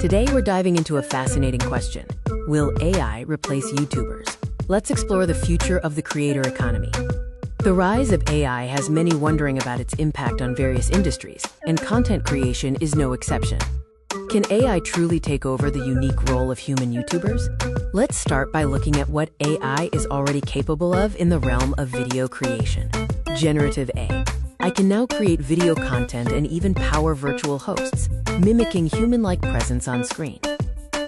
Today we're diving into a fascinating question. Will AI replace YouTubers? Let's explore the future of the creator economy. The rise of AI has many wondering about its impact on various industries, and content creation is no exception. Can AI truly take over the unique role of human YouTubers? Let's start by looking at what AI is already capable of in the realm of video creation. Generative AI. I can now create video content and even power virtual hosts, mimicking human-like presence on screen.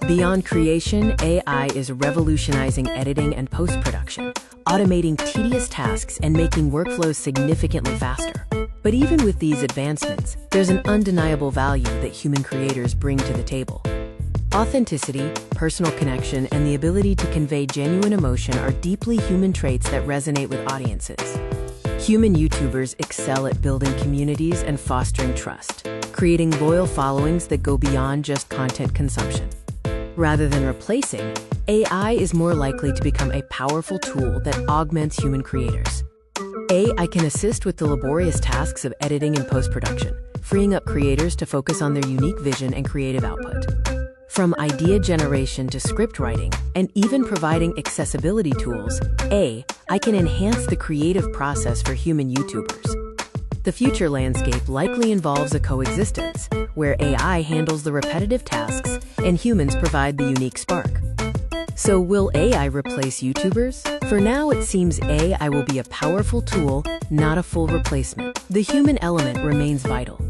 Beyond creation, AI is revolutionizing editing and post-production, automating tedious tasks and making workflows significantly faster. But even with these advancements, there's an undeniable value that human creators bring to the table. Authenticity, personal connection, and the ability to convey genuine emotion are deeply human traits that resonate with audiences. Human YouTubers excel at building communities and fostering trust, creating loyal followings that go beyond just content consumption. Rather than replacing, AI is more likely to become a powerful tool that augments human creators. AI can assist with the laborious tasks of editing and post-production, freeing up creators to focus on their unique vision and creative output. From idea generation to script writing, and even providing accessibility tools, AI can enhance the creative process for human YouTubers. The future landscape likely involves a coexistence, where AI handles the repetitive tasks and humans provide the unique spark. So will AI replace YouTubers? For now, it seems AI will be a powerful tool, not a full replacement. The human element remains vital.